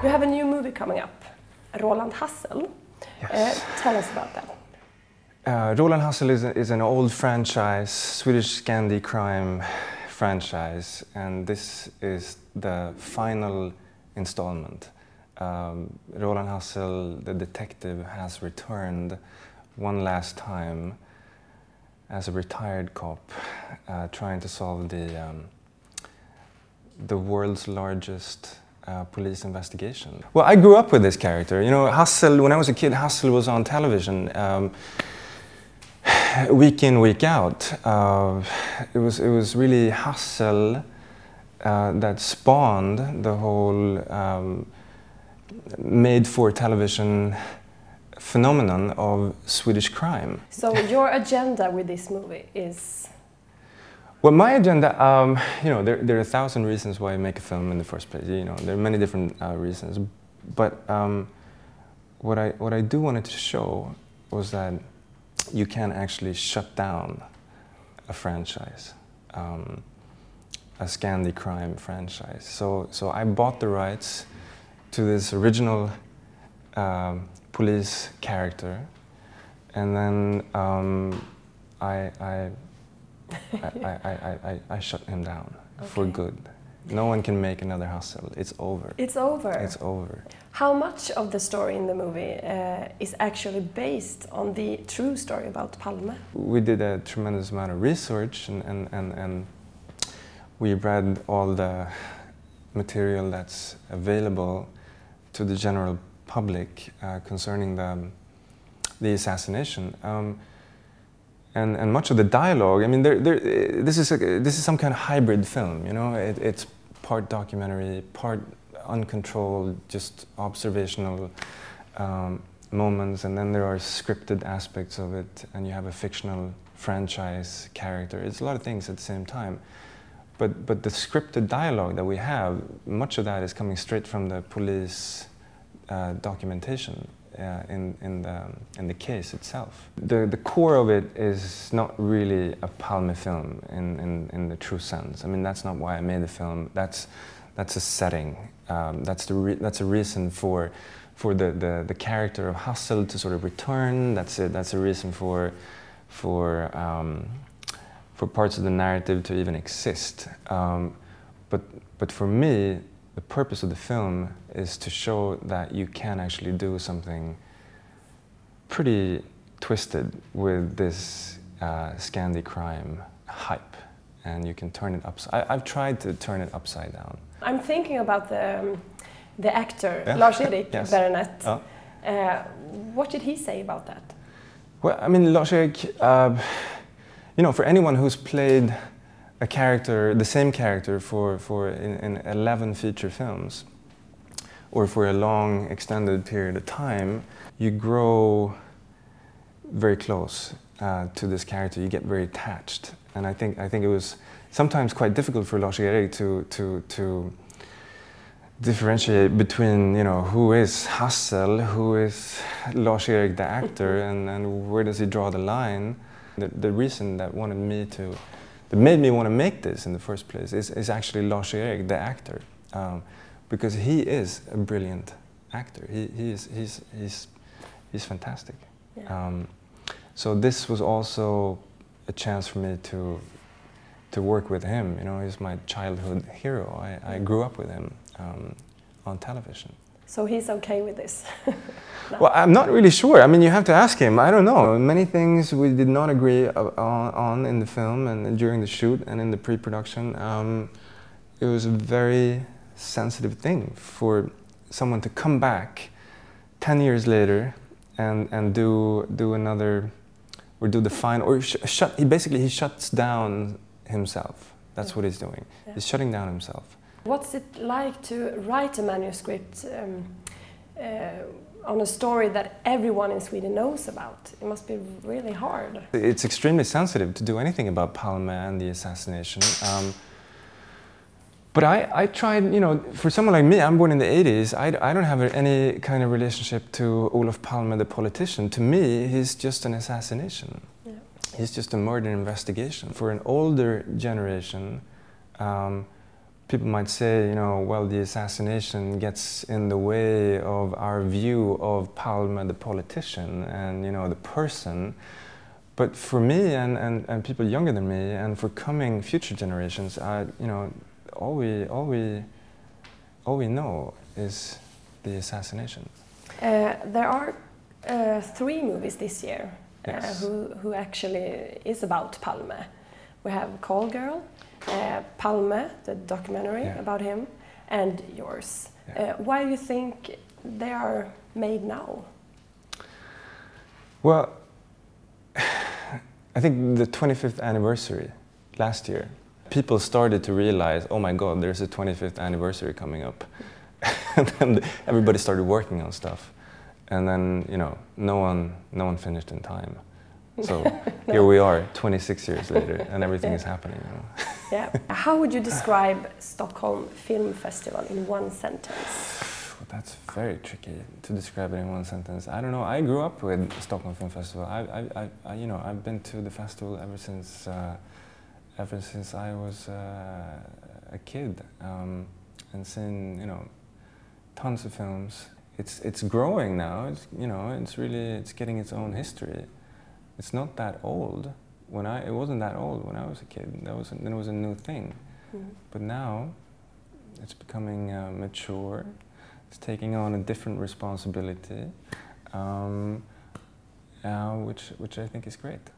You have a new movie coming up, Roland Hassel. Yes. Tell us about that. Roland Hassel is an old franchise, Swedish Scandi crime franchise, and this is the final installment. Roland Hassel, the detective, has returned one last time as a retired cop, trying to solve the world's largest police investigation. Well, I grew up with this character. You know, Hassel, when I was a kid, Hassel was on television week in, week out. It was really Hassel that spawned the whole made-for-television phenomenon of Swedish crime. So your agenda with this movie is? Well, my agenda, you know, there are 1,000 reasons why you make a film in the first place. You know, there are many different reasons. But what I do wanted to show was that you can actually shut down a franchise, a Scandi crime franchise. So I bought the rights to this original police character, and then I shut him down for good. No one can make another Hassel. It's over. It's over. It's over. How much of the story in the movie is actually based on the true story about Palme? We did a tremendous amount of research, and we read all the material that's available to the general public concerning the assassination. And much of the dialogue, I mean, this is some kind of hybrid film, you know? It's part documentary, part uncontrolled, just observational moments, and then there are scripted aspects of it, and you have a fictional franchise character. It's a lot of things at the same time. But the scripted dialogue that we have, much of that is coming straight from the police documentation in the case itself. The core of it is not really a Palme film in the true sense. I mean, that's not why I made the film. That's a setting. That's a reason for the character of Hassel to sort of return. That's a reason for parts of the narrative to even exist. But for me, the purpose of the film is to show that you can actually do something pretty twisted with this Scandi crime hype, and you can turn it upside. I've tried to turn it upside down. I'm thinking about the actor, yeah. Lars-Erik Yes. Baronet. Oh. What did he say about that? Well, I mean, Lars-Erik, you know, for anyone who's played a character, the same character in 11 feature films, or for a long extended period of time, you grow very close to this character. You get very attached, and I think it was sometimes quite difficult for Lars-Erik to differentiate between, you know, who is Hassel, who is Lars-Erik the actor, and where does he draw the line. The reason that made me want to make this in the first place is actually Lars-Erik the actor, because he is a brilliant actor. He's fantastic. Yeah. So this was also a chance for me to work with him. You know, he's my childhood hero. I grew up with him on television. So he's okay with this? No. Well, I'm not really sure. I mean, you have to ask him. I don't know. Many things we did not agree on in the film and during the shoot and in the pre-production. It was a very sensitive thing for someone to come back 10 years later and do another, or do the final, or he shuts down himself. That's what he's doing. Yeah. He's shutting down himself. What's it like to write a manuscript on a story that everyone in Sweden knows about? It must be really hard. It's extremely sensitive to do anything about Palme and the assassination. But I tried, you know, for someone like me, I'm born in the 80s, I don't have any kind of relationship to Olof Palme, the politician. To me, he's just an assassination. Yeah. He's just a murder investigation. For an older generation, people might say, you know, well, the assassination gets in the way of our view of Palme, the politician, and, you know, the person. But for me and people younger than me, and for coming future generations, you know, all we know is the assassination. There are 3 movies this year. Yes. Who actually is about Palme. We have Call Girl, Palme, the documentary about him, and yours. Yeah. Why do you think they are made now? Well, I think the 25th anniversary last year, people started to realize, oh my God, there's a 25th anniversary coming up. And then everybody started working on stuff. And then, you know, no one finished in time. So No. Here we are, 26 years later, and everything is happening. You know? Yeah. How would you describe Stockholm Film Festival in one sentence? Well, that's very tricky to describe it in one sentence. I don't know. I grew up with Stockholm Film Festival. You know, I've been to the festival ever since I was a kid, and seen, you know, tons of films. It's growing now. It's, you know, it's getting its own history. It's not that old. It wasn't that old when I was a kid. Then it was a new thing. Mm-hmm. But now it's becoming mature. It's taking on a different responsibility, which I think is great.